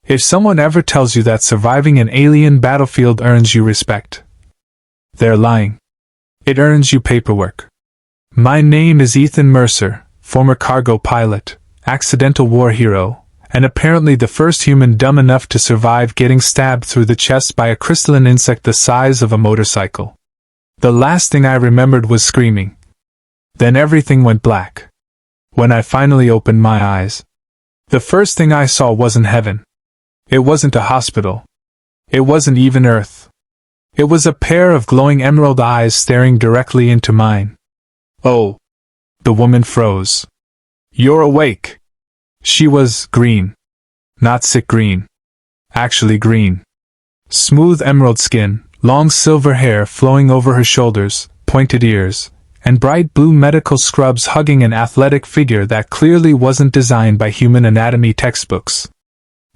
If someone ever tells you that surviving an alien battlefield earns you respect, they're lying. It earns you paperwork. My name is Ethan Mercer, former cargo pilot, accidental war hero, and apparently the first human dumb enough to survive getting stabbed through the chest by a crystalline insect the size of a motorcycle. The last thing I remembered was screaming. Then everything went black. When I finally opened my eyes, the first thing I saw wasn't heaven. It wasn't a hospital. It wasn't even Earth. It was a pair of glowing emerald eyes staring directly into mine. Oh. The woman froze. You're awake. She was green. Not sick green. Actually green. Smooth emerald skin, long silver hair flowing over her shoulders, pointed ears, and bright blue medical scrubs hugging an athletic figure that clearly wasn't designed by human anatomy textbooks.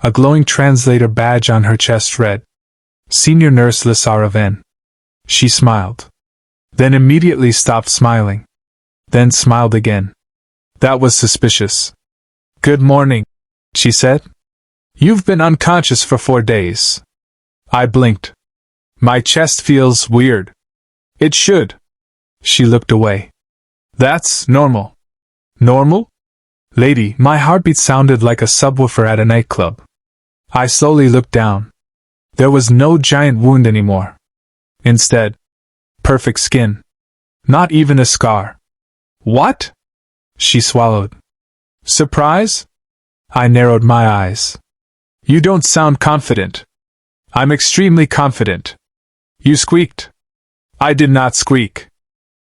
A glowing translator badge on her chest read, Senior Nurse Lasara Ven. She smiled. Then immediately stopped smiling. Then smiled again. That was suspicious. Good morning, she said. You've been unconscious for 4 days. I blinked. My chest feels weird. It should. She looked away. That's normal. Normal? Lady, my heartbeat sounded like a subwoofer at a nightclub. I slowly looked down. There was no giant wound anymore. Instead, perfect skin. Not even a scar. What? She swallowed. Surprise? I narrowed my eyes. You don't sound confident. I'm extremely confident. You squeaked. I did not squeak.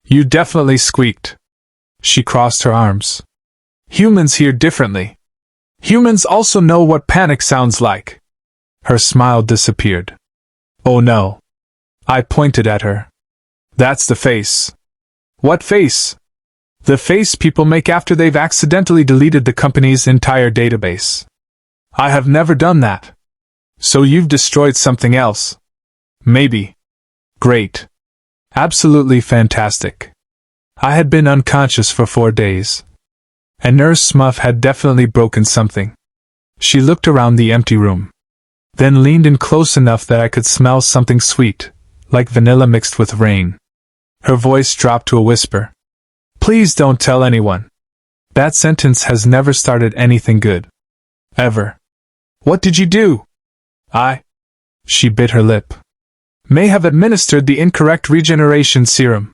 You definitely squeaked. She crossed her arms. Humans hear differently. Humans also know what panic sounds like. Her smile disappeared. Oh no. I pointed at her. That's the face. What face? The face people make after they've accidentally deleted the company's entire database. I have never done that. So you've destroyed something else. Maybe. Great. Absolutely fantastic. I had been unconscious for 4 days. And Nurse Smuff had definitely broken something. She looked around the empty room. Then leaned in close enough that I could smell something sweet, like vanilla mixed with rain. Her voice dropped to a whisper. Please don't tell anyone. That sentence has never started anything good. Ever. What did you do? She bit her lip. May have administered the incorrect regeneration serum.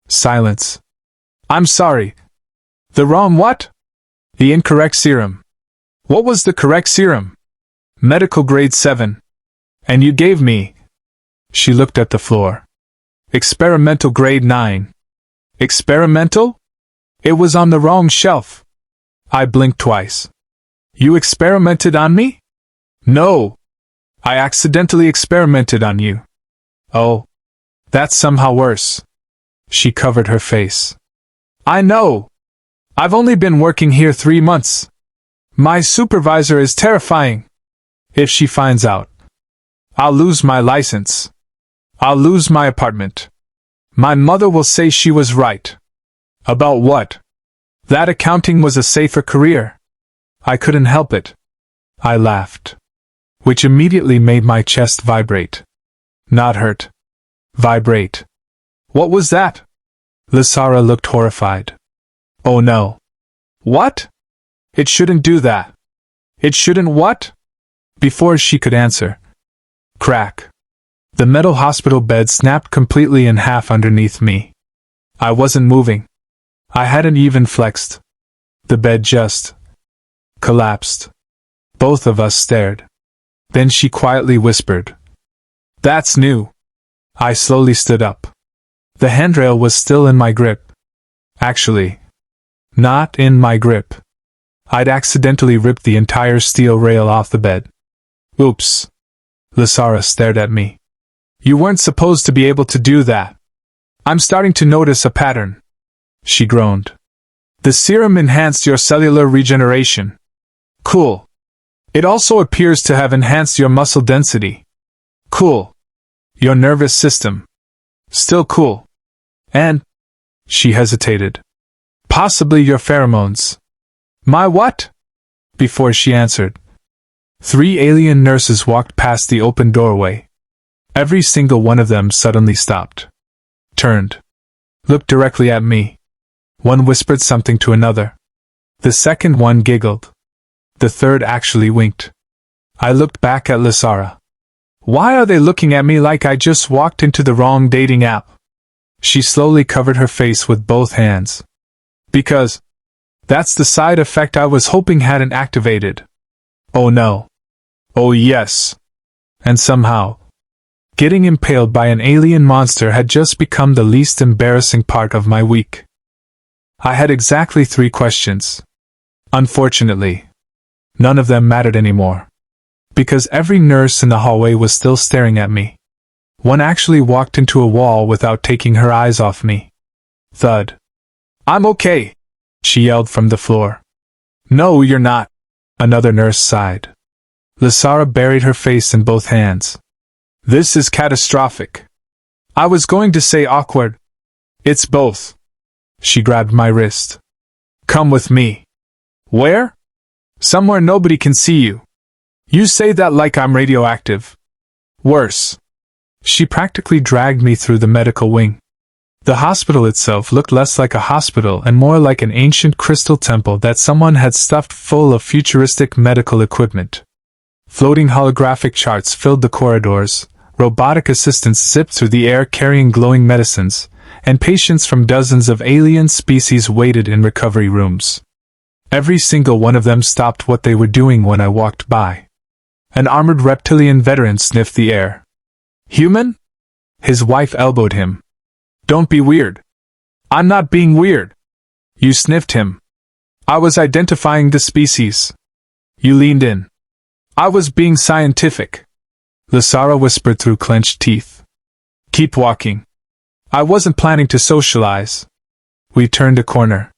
Silence. I'm sorry. The wrong what? The incorrect serum. What was the correct serum? Medical grade 7. And you gave me. She looked at the floor. Experimental grade 9. Experimental? It was on the wrong shelf. I blinked twice. You experimented on me? No. I accidentally experimented on you. Oh. That's somehow worse. She covered her face. I know. I've only been working here 3 months. My supervisor is terrifying. If she finds out, I'll lose my license. I'll lose my apartment. My mother will say she was right. About what? That accounting was a safer career. I couldn't help it. I laughed. Which immediately made my chest vibrate. Not hurt. Vibrate. What was that? Lasara looked horrified. Oh no. What? It shouldn't do that. It shouldn't what? Before she could answer. Crack. The metal hospital bed snapped completely in half underneath me. I wasn't moving. I hadn't even flexed. The bed just collapsed. Both of us stared. Then she quietly whispered. That's new. I slowly stood up. The handrail was still in my grip. Actually, not in my grip. I'd accidentally ripped the entire steel rail off the bed. Oops. Lasara stared at me. You weren't supposed to be able to do that. I'm starting to notice a pattern. She groaned. The serum enhanced your cellular regeneration. Cool. It also appears to have enhanced your muscle density. Cool. Your nervous system. Still cool. And, she hesitated. Possibly your pheromones. My what? Before she answered. 3 alien nurses walked past the open doorway. Every single one of them suddenly stopped, turned, looked directly at me. One whispered something to another. The second one giggled. The third actually winked. I looked back at Lysara. Why are they looking at me like I just walked into the wrong dating app? She slowly covered her face with both hands. Because that's the side effect I was hoping hadn't activated. Oh no. Oh yes. And somehow, getting impaled by an alien monster had just become the least embarrassing part of my week. I had exactly 3 questions. Unfortunately, none of them mattered anymore. Because every nurse in the hallway was still staring at me. One actually walked into a wall without taking her eyes off me. Thud. I'm okay, she yelled from the floor. No, you're not. Another nurse sighed. Lysara buried her face in both hands. This is catastrophic. I was going to say awkward. It's both. She grabbed my wrist. Come with me. Where? Somewhere nobody can see you. You say that like I'm radioactive. Worse. She practically dragged me through the medical wing. The hospital itself looked less like a hospital and more like an ancient crystal temple that someone had stuffed full of futuristic medical equipment. Floating holographic charts filled the corridors, robotic assistants zipped through the air carrying glowing medicines, and patients from dozens of alien species waited in recovery rooms. Every single one of them stopped what they were doing when I walked by. An armored reptilian veteran sniffed the air. Human? His wife elbowed him. Don't be weird. I'm not being weird. You sniffed him. I was identifying the species. You leaned in. I was being scientific. Lysara whispered through clenched teeth. Keep walking. I wasn't planning to socialize. We turned a corner.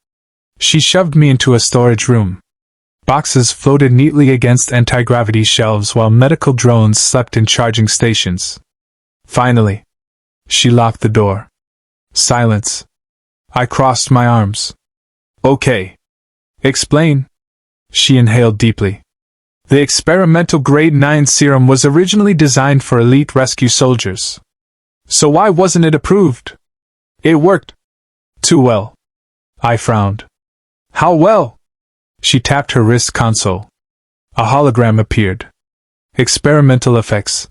She shoved me into a storage room. Boxes floated neatly against anti-gravity shelves while medical drones slept in charging stations. Finally, she locked the door. Silence. I crossed my arms. Okay. Explain. She inhaled deeply. The experimental grade 9 serum was originally designed for elite rescue soldiers. So why wasn't it approved? It worked. Too well. I frowned. How well? She tapped her wrist console. A hologram appeared. Experimental effects.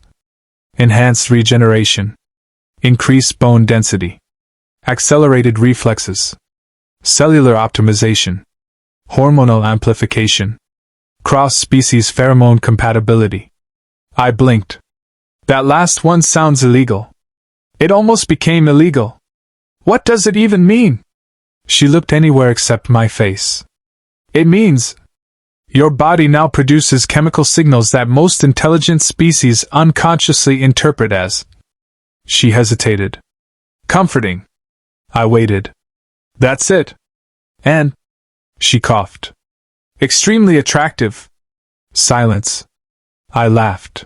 Enhanced regeneration. Increased bone density. Accelerated reflexes. Cellular optimization. Hormonal amplification. Cross-species pheromone compatibility. I blinked. That last one sounds illegal. It almost became illegal. What does it even mean? She looked anywhere except my face. It means your body now produces chemical signals that most intelligent species unconsciously interpret as. She hesitated. Comforting. I waited. That's it. And she coughed. Extremely attractive. Silence. I laughed.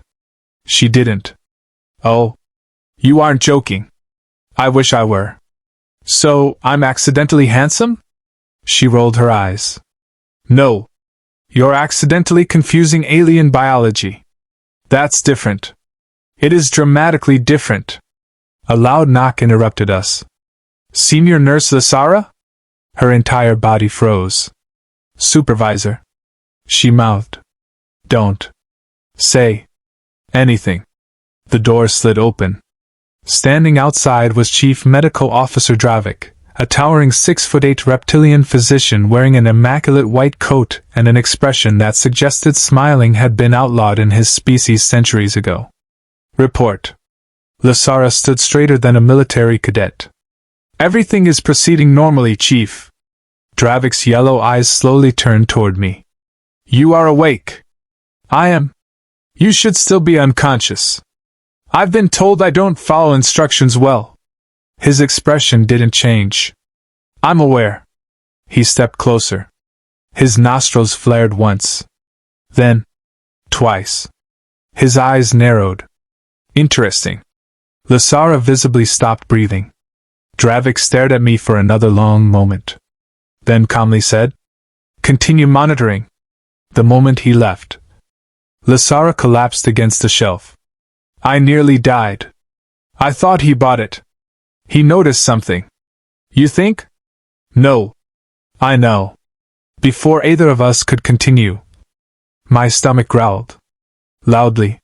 She didn't. Oh. You aren't joking. I wish I were. So, I'm accidentally handsome? She rolled her eyes. No. You're accidentally confusing alien biology. That's different. It is dramatically different. A loud knock interrupted us. Senior Nurse Lysara? Her entire body froze. Supervisor. She mouthed. Don't say anything. The door slid open. Standing outside was Chief Medical Officer Dravik, a towering 6'8" reptilian physician wearing an immaculate white coat and an expression that suggested smiling had been outlawed in his species centuries ago. Report. Lysara stood straighter than a military cadet. Everything is proceeding normally, Chief. Dravik's yellow eyes slowly turned toward me. You are awake. I am. You should still be unconscious. I've been told I don't follow instructions well. His expression didn't change. I'm aware. He stepped closer. His nostrils flared once. Then, twice. His eyes narrowed. Interesting. Lysara visibly stopped breathing. Dravik stared at me for another long moment. Then calmly said, Continue monitoring. The moment he left, Lasara collapsed against a shelf. I nearly died. I thought he bought it. He noticed something. You think? No. I know. Before either of us could continue, my stomach growled loudly.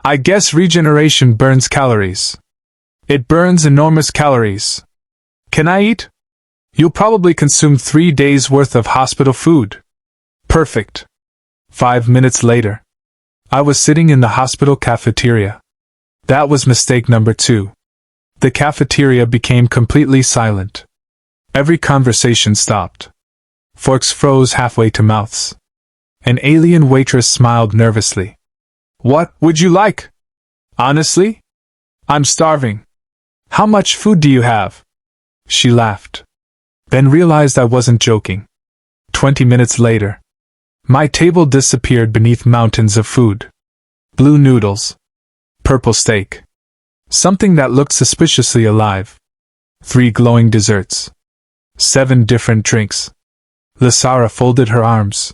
I guess regeneration burns calories. It burns enormous calories. Can I eat? You'll probably consume 3 days' worth of hospital food. Perfect. 5 minutes later, I was sitting in the hospital cafeteria. That was mistake number 2. The cafeteria became completely silent. Every conversation stopped. Forks froze halfway to mouths. An alien waitress smiled nervously. What would you like? Honestly? I'm starving. How much food do you have? She laughed. Then realized I wasn't joking. 20 minutes later, my table disappeared beneath mountains of food. Blue noodles. Purple steak. Something that looked suspiciously alive. 3 glowing desserts. 7 different drinks. Lasara folded her arms.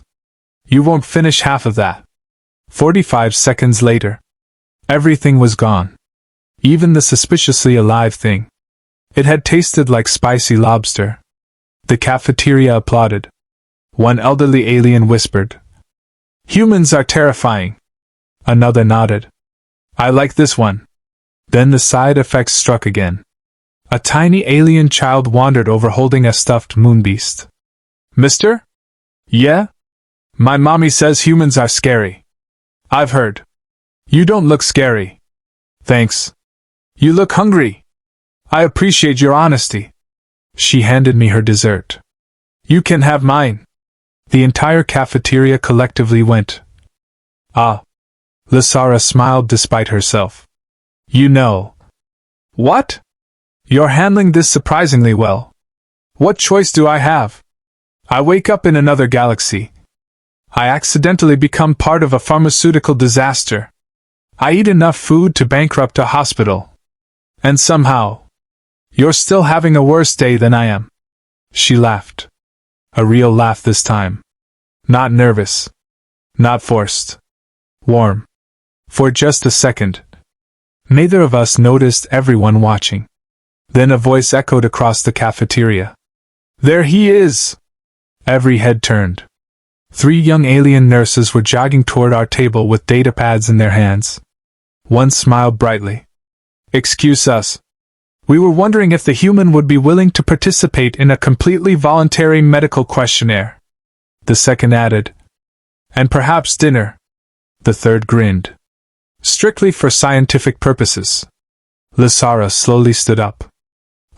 You won't finish half of that. 45 seconds later, everything was gone. Even the suspiciously alive thing. It had tasted like spicy lobster. The cafeteria applauded. One elderly alien whispered, Humans are terrifying. Another nodded. I like this one. Then the side effects struck again. A tiny alien child wandered over holding a stuffed moonbeast. Mister? Yeah? My mommy says humans are scary. I've heard. You don't look scary. Thanks. You look hungry. I appreciate your honesty. She handed me her dessert. You can have mine. The entire cafeteria collectively went. Ah. Lasara smiled despite herself. You know. What? You're handling this surprisingly well. What choice do I have? I wake up in another galaxy. I accidentally become part of a pharmaceutical disaster. I eat enough food to bankrupt a hospital. And somehow, you're still having a worse day than I am. She laughed. A real laugh this time. Not nervous. Not forced. Warm. For just a second. Neither of us noticed everyone watching. Then a voice echoed across the cafeteria. There he is! Every head turned. 3 young alien nurses were jogging toward our table with data pads in their hands. One smiled brightly. Excuse us. We were wondering if the human would be willing to participate in a completely voluntary medical questionnaire. The second added. And perhaps dinner. The third grinned. Strictly for scientific purposes. Lasara slowly stood up.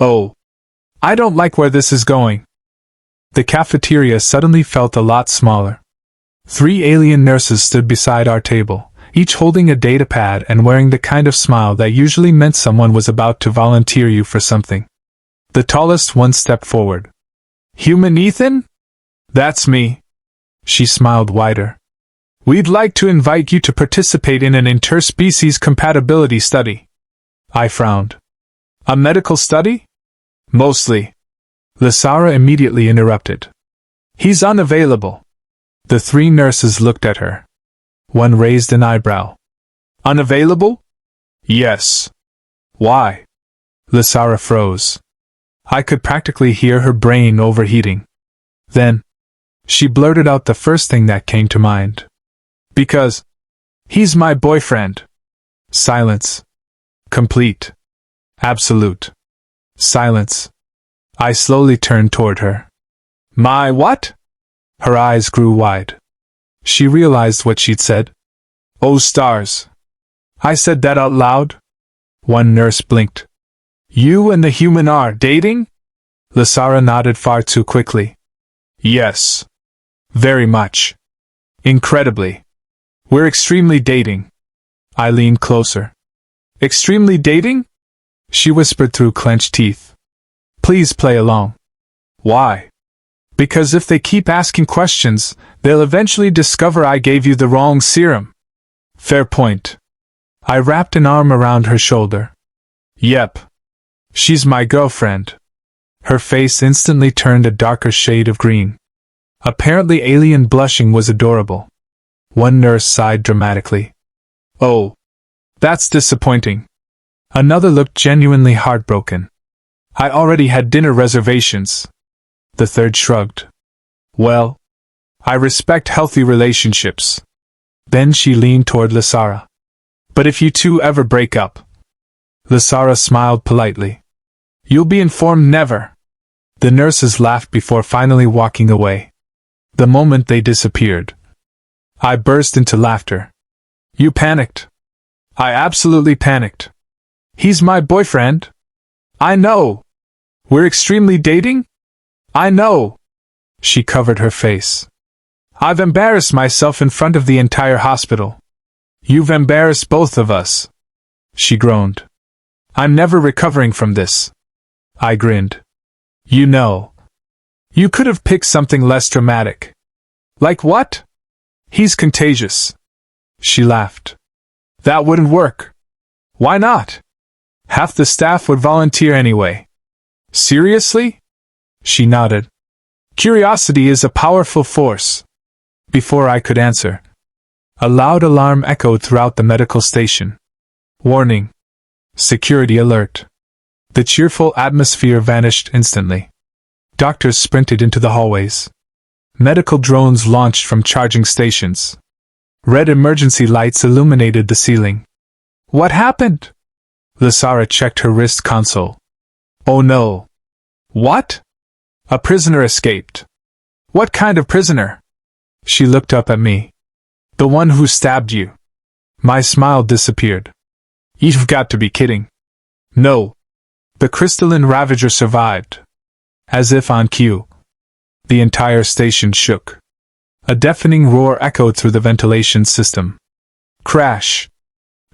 Oh. I don't like where this is going. The cafeteria suddenly felt a lot smaller. 3 alien nurses stood beside our table, each holding a data pad and wearing the kind of smile that usually meant someone was about to volunteer you for something. The tallest one stepped forward. Human Ethan? That's me. She smiled wider. We'd like to invite you to participate in an interspecies compatibility study. I frowned. A medical study? Mostly. Lasara immediately interrupted. He's unavailable. The 3 nurses looked at her. One raised an eyebrow. Unavailable? Yes. Why? Lasara froze. I could practically hear her brain overheating. Then, she blurted out the first thing that came to mind. Because he's my boyfriend. Silence. Complete. Absolute. Silence. I slowly turned toward her. My what? Her eyes grew wide. She realized what she'd said. Oh stars. I said that out loud? One nurse blinked. You and the human are dating? Lasara nodded far too quickly. Yes. Very much. Incredibly. We're extremely dating. I leaned closer. Extremely dating? She whispered through clenched teeth. Please play along. Why? Because if they keep asking questions, they'll eventually discover I gave you the wrong serum. Fair point. I wrapped an arm around her shoulder. Yep. She's my girlfriend. Her face instantly turned a darker shade of green. Apparently alien blushing was adorable. One nurse sighed dramatically. Oh, that's disappointing. Another looked genuinely heartbroken. I already had dinner reservations. The third shrugged. Well, I respect healthy relationships. Then she leaned toward Lasara. But if you two ever break up. Lasara smiled politely. You'll be informed never. The nurses laughed before finally walking away. The moment they disappeared, I burst into laughter. You panicked. I absolutely panicked. He's my boyfriend. I know. We're extremely dating? I know. She covered her face. I've embarrassed myself in front of the entire hospital. You've embarrassed both of us. She groaned. I'm never recovering from this. I grinned. You know. You could have picked something less dramatic. Like what? He's contagious. She laughed. That wouldn't work. Why not? Half the staff would volunteer anyway. Seriously? She nodded. Curiosity is a powerful force. Before I could answer, a loud alarm echoed throughout the medical station. Warning. Security alert. The cheerful atmosphere vanished instantly. Doctors sprinted into the hallways. Medical drones launched from charging stations. Red emergency lights illuminated the ceiling. What happened? Lasara checked her wrist console. Oh no. What? A prisoner escaped. What kind of prisoner? She looked up at me. The one who stabbed you. My smile disappeared. You've got to be kidding. No. The crystalline ravager survived. As if on cue. The entire station shook. A deafening roar echoed through the ventilation system. Crash!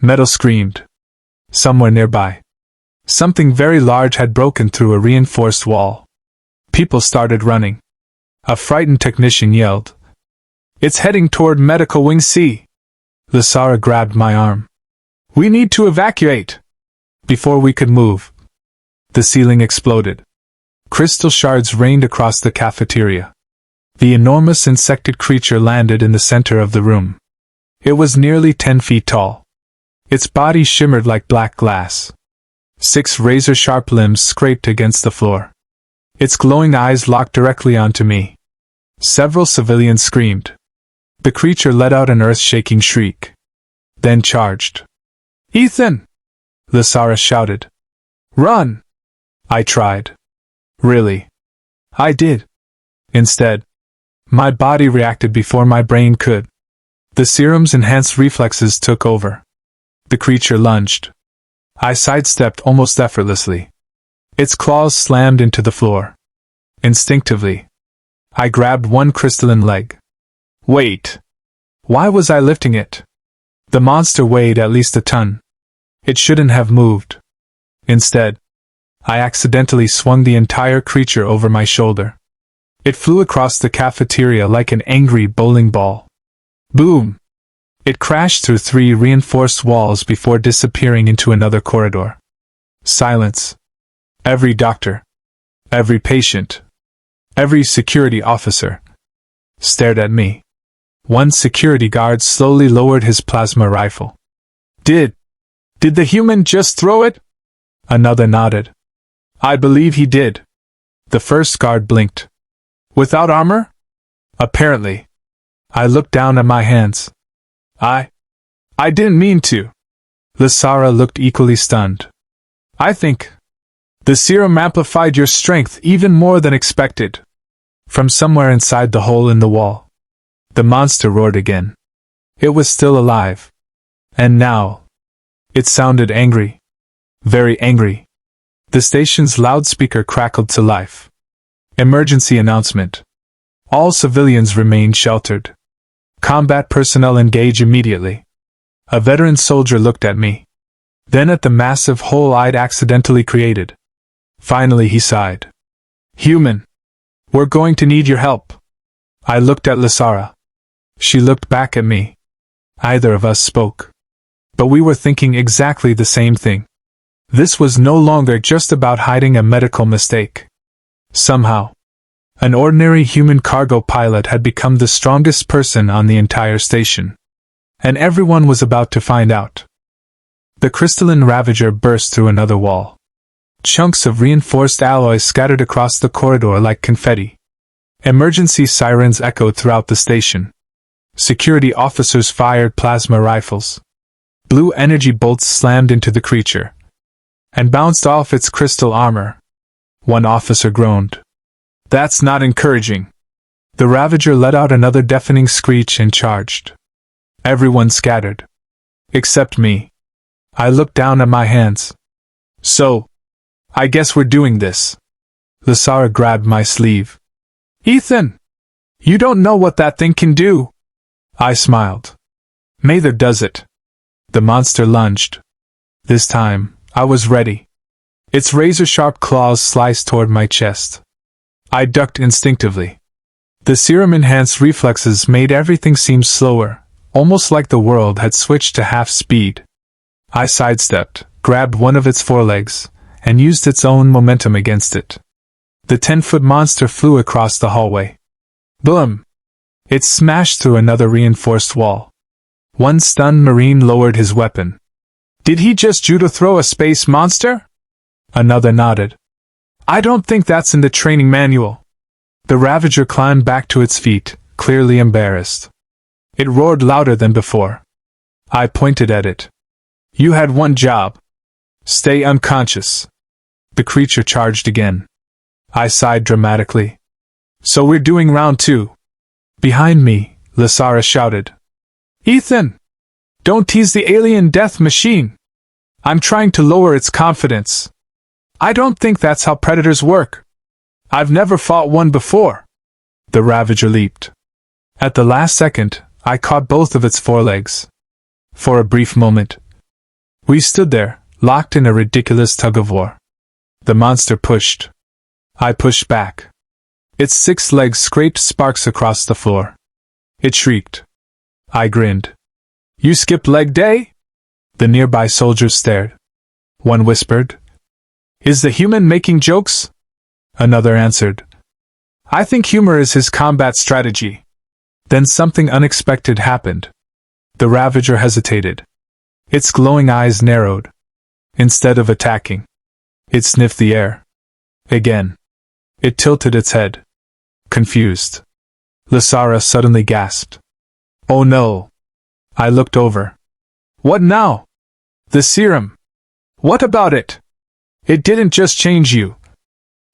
Metal screamed. Somewhere nearby, something very large had broken through a reinforced wall. People started running. A frightened technician yelled. It's heading toward Medical Wing C. Lasara grabbed my arm. We need to evacuate. Before we could move, the ceiling exploded. Crystal shards rained across the cafeteria. The enormous insected creature landed in the center of the room. It was nearly 10 feet tall. Its body shimmered like black glass. 6 razor-sharp limbs scraped against the floor. Its glowing eyes locked directly onto me. Several civilians screamed. The creature let out an earth-shaking shriek. Then charged. Ethan! Lasara shouted. Run! I tried. Really? I did. Instead, my body reacted before my brain could. The serum's enhanced reflexes took over. The creature lunged. I sidestepped almost effortlessly. Its claws slammed into the floor. Instinctively, I grabbed one crystalline leg. Wait! Why was I lifting it? The monster weighed at least a ton. It shouldn't have moved. Instead, I accidentally swung the entire creature over my shoulder. It flew across the cafeteria like an angry bowling ball. Boom! It crashed through 3 reinforced walls before disappearing into another corridor. Silence. Every doctor, every patient, every security officer stared at me. One security guard slowly lowered his plasma rifle. Did the human just throw it? Another nodded. I believe he did. The first guard blinked. Without armor? Apparently. I looked down at my hands. I didn't mean to. Lasara looked equally stunned. I think the serum amplified your strength even more than expected. From somewhere inside the hole in the wall, the monster roared again. It was still alive. And now, it sounded angry. Very angry. The station's loudspeaker crackled to life. Emergency announcement. All civilians remain sheltered. Combat personnel engage immediately. A veteran soldier looked at me. Then at the massive hole I'd accidentally created. Finally he sighed. Human. We're going to need your help. I looked at Lasara. She looked back at me. Neither of us spoke. But we were thinking exactly the same thing. This was no longer just about hiding a medical mistake. Somehow, An ordinary human cargo pilot had become the strongest person on the entire station. And everyone was about to find out. The crystalline Ravager burst through another wall. Chunks of reinforced alloy scattered across the corridor like confetti. Emergency sirens echoed throughout the station. Security officers fired plasma rifles. Blue energy bolts slammed into the creature and bounced off its crystal armor. One officer groaned. "That's not encouraging." The Ravager let out another deafening screech and charged. Everyone scattered. Except me. I looked down at my hands. "So, I guess we're doing this." Lysara grabbed my sleeve. "Ethan! You don't know what that thing can do." I smiled. "Mather does it." The monster lunged. This time, I was ready. Its razor-sharp claws sliced toward my chest. I ducked instinctively. The serum-enhanced reflexes made everything seem slower, almost like the world had switched to half speed. I sidestepped, grabbed one of its forelegs, and used its own momentum against it. The 10-foot monster flew across the hallway. Boom! It smashed through another reinforced wall. One stunned Marine lowered his weapon. "Did he just judo throw a space monster?" Another nodded. "I don't think that's in the training manual." The Ravager climbed back to its feet, clearly embarrassed. It roared louder than before. I pointed at it. "You had one job. Stay unconscious." The creature charged again. I sighed dramatically. "So we're doing round 2. Behind me, Lysara shouted. "Ethan! Don't tease the alien death machine! I'm trying to lower its confidence. I don't think that's how predators work. I've never fought one before." The Ravager leaped. At the last second, I caught both of its forelegs. For a brief moment, we stood there, locked in a ridiculous tug-of-war. The monster pushed. I pushed back. Its 6 legs scraped sparks across the floor. It shrieked. I grinned. "You skipped leg day?" The nearby soldiers stared. One whispered, "Is the human making jokes?" Another answered, "I think humor is his combat strategy." Then something unexpected happened. The Ravager hesitated. Its glowing eyes narrowed. Instead of attacking, it sniffed the air. Again. It tilted its head. Confused. Lysara suddenly gasped. "Oh no!" I looked over. "What now?" "The serum." "What about it?" "It didn't just change you.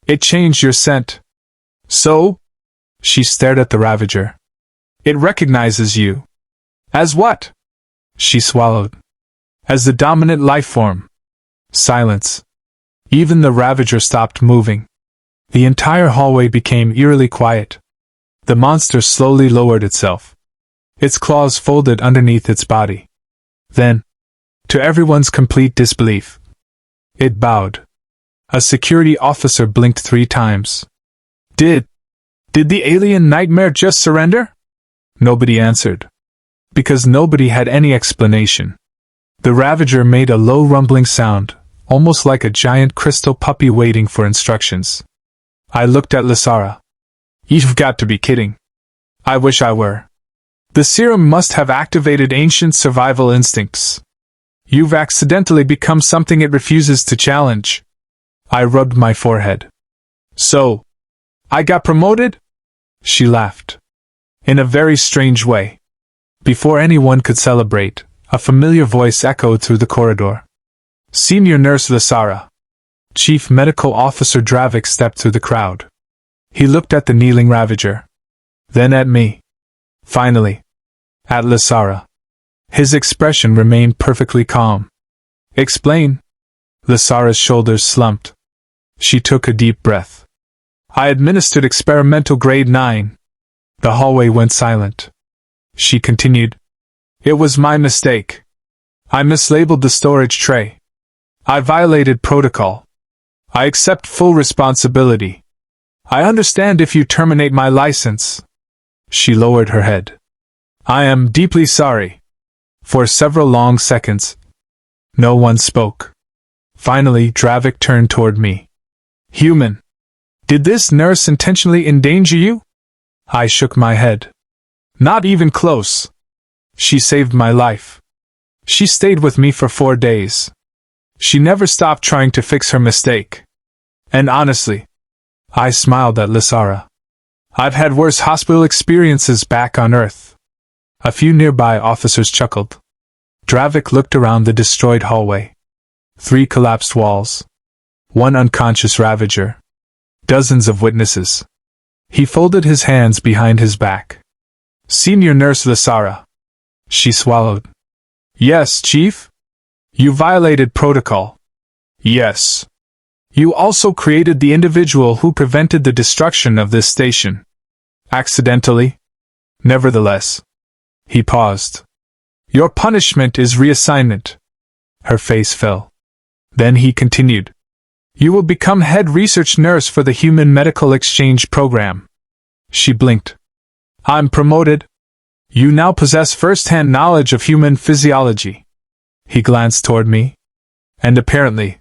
It changed your scent." "So?" She stared at the Ravager. "It recognizes you." "As what?" She swallowed. "As the dominant life form." Silence. Even the Ravager stopped moving. The entire hallway became eerily quiet. The monster slowly lowered itself. Its claws folded underneath its body. Then, to everyone's complete disbelief, it bowed. A security officer blinked 3 times. Did the alien nightmare just surrender?" Nobody answered. Because nobody had any explanation. The Ravager made a low rumbling sound, almost like a giant crystal puppy waiting for instructions. I looked at Lysara. "You've got to be kidding." "I wish I were." "The serum must have activated ancient survival instincts. You've accidentally become something it refuses to challenge." I rubbed my forehead. "So, I got promoted?" She laughed. In a very strange way. Before anyone could celebrate, a familiar voice echoed through the corridor. "Senior Nurse Lysara." Chief Medical Officer Dravik stepped through the crowd. He looked at the kneeling Ravager. Then at me. Finally, at Lysara. His expression remained perfectly calm. "Explain." Lysara's shoulders slumped. She took a deep breath. "I administered experimental grade 9. The hallway went silent. She continued. "It was my mistake. I mislabeled the storage tray. I violated protocol. I accept full responsibility. I understand if you terminate my license." She lowered her head. "I am deeply sorry." For several long seconds, no one spoke. Finally, Dravik turned toward me. "Human, Did this nurse intentionally endanger you? I shook my head. Not even close. She saved my life. She stayed with me for 4 days. She never stopped trying to fix her mistake. And honestly, I smiled at Lysara. I've had worse hospital experiences back on Earth. A few nearby officers chuckled. Dravik looked around the destroyed hallway. 3 collapsed walls. 1 unconscious Ravager. Dozens of witnesses. He folded his hands behind his back. Senior Nurse Lysara. She swallowed. Yes, Chief? You violated protocol. Yes. You also created the individual who prevented the destruction of this station. Accidentally? Nevertheless. He paused. Your punishment is reassignment. Her face fell. Then he continued. You will become head research nurse for the Human Medical Exchange Program. She blinked. I'm promoted. You now possess first-hand knowledge of human physiology. He glanced toward me. And apparently,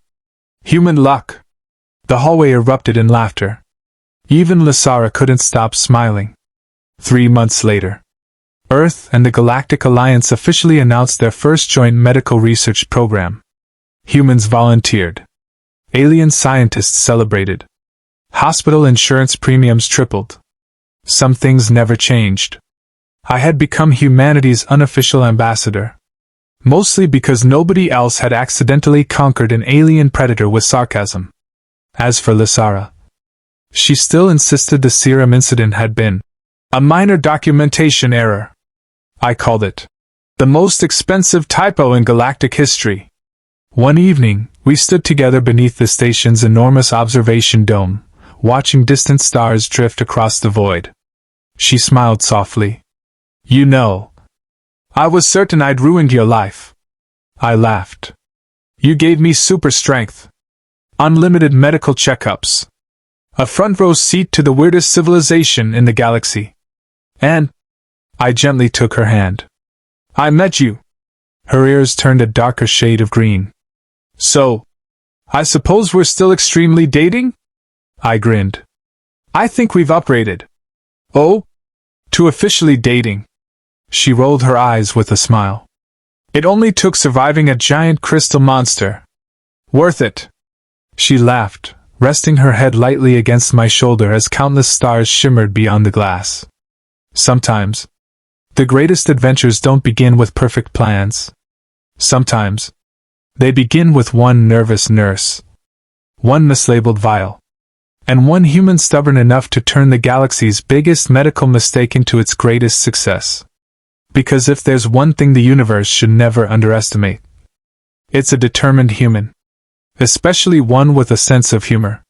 human luck. The hallway erupted in laughter. Even Lysara couldn't stop smiling. 3 months later, Earth and the Galactic Alliance officially announced their first joint medical research program. Humans volunteered. Alien scientists celebrated. Hospital insurance premiums tripled. Some things never changed. I had become humanity's unofficial ambassador. Mostly because nobody else had accidentally conquered an alien predator with sarcasm. As for Lysara, she still insisted the serum incident had been a minor documentation error. I called it the most expensive typo in galactic history. One evening, we stood together beneath the station's enormous observation dome, watching distant stars drift across the void. She smiled softly. You know, I was certain I'd ruined your life. I laughed. You gave me super strength. Unlimited medical checkups. A front-row seat to the weirdest civilization in the galaxy. And I gently took her hand. I met you. Her ears turned a darker shade of green. So, I suppose we're still extremely dating? I grinned. I think we've upgraded. Oh? To officially dating. She rolled her eyes with a smile. It only took surviving a giant crystal monster. Worth it. She laughed, resting her head lightly against my shoulder as countless stars shimmered beyond the glass. Sometimes, the greatest adventures don't begin with perfect plans. Sometimes, they begin with one nervous nurse, one mislabeled vial, and one human stubborn enough to turn the galaxy's biggest medical mistake into its greatest success. Because if there's one thing the universe should never underestimate, it's a determined human. Especially one with a sense of humor.